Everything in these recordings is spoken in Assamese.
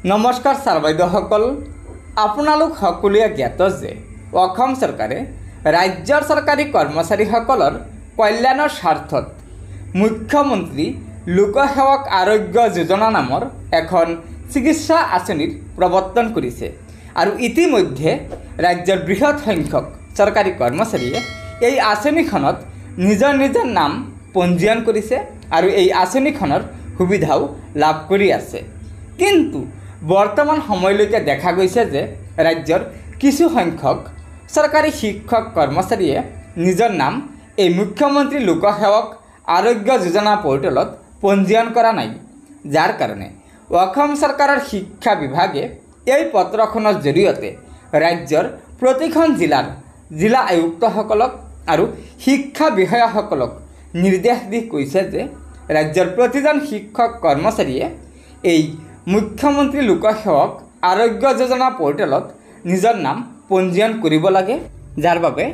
নমস্কাৰ ছাৰ বাইদেউসকল, আপোনালোক সকলোৱে জ্ঞাত যে অসম চৰকাৰে ৰাজ্যৰ চৰকাৰী কৰ্মচাৰীসকলৰ কল্যাণৰ স্বাৰ্থত মুখ্যমন্ত্ৰী লোকসেৱক আৰোগ্য যোজনা নামৰ এখন চিকিৎসা আঁচনিৰ প্ৰৱৰ্তন কৰিছে আৰু ইতিমধ্যে ৰাজ্যৰ বৃহৎ সংখ্যক চৰকাৰী কৰ্মচাৰীয়ে এই আঁচনিখনত নিজৰ নিজৰ নাম পঞ্জীয়ন কৰিছে আৰু এই আঁচনিখনৰ সুবিধাও লাভ কৰি আছে। কিন্তু বৰ্তমান সময়লৈকে দেখা গৈছে যে ৰাজ্যৰ কিছু সংখ্যক চৰকাৰী শিক্ষক কৰ্মচাৰীয়ে নিজৰ নাম এই মুখ্যমন্ত্ৰী লোকসেৱক আৰোগ্য যোজনা পৰ্টেলত পঞ্জীয়ন কৰা নাই, যাৰ কাৰণে অসম চৰকাৰৰ শিক্ষা বিভাগে এই পত্ৰখনৰ জৰিয়তে ৰাজ্যৰ প্ৰতিখন জিলাৰ জিলা আয়ুক্তসকলক আৰু শিক্ষা বিষয়াসকলক নিৰ্দেশ দি কৈছে যে ৰাজ্যৰ প্ৰতিজন শিক্ষক কৰ্মচাৰীয়ে এই মুখ্যমন্ত্ৰী লোকসেৱক আৰোগ্য যোজনা পৰ্টেলত নিজৰ নাম পঞ্জীয়ন কৰিব লাগে, যাৰ বাবে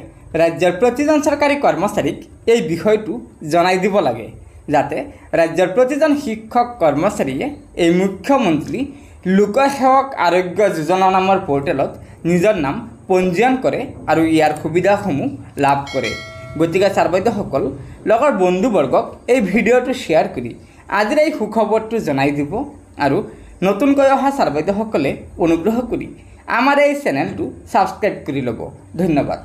ৰাজ্যৰ প্ৰতিজন চৰকাৰী কৰ্মচাৰীক এই বিষয়টো জনাই দিব লাগে, যাতে ৰাজ্যৰ প্ৰতিজন শিক্ষক কৰ্মচাৰীয়ে এই মুখ্যমন্ত্ৰী লোকসেৱক আৰোগ্য যোজনা নামৰ পৰ্টেলত নিজৰ নাম পঞ্জীয়ন কৰে আৰু ইয়াৰ সুবিধাসমূহ লাভ কৰে। গতিকে ছাৰ বাইদেউসকল, লগৰ বন্ধুবৰ্গক এই ভিডিঅ'টো শ্বেয়াৰ কৰি আজিৰ এই সুখবৰটো জনাই দিব আৰু নতুনকৈ অহা ছাৰ বাইদেউসকলে অনুগ্ৰহ কৰি আমাৰ এই চেনেলটো ছাবস্ক্ৰাইব কৰি ল'ব। ধন্যবাদ।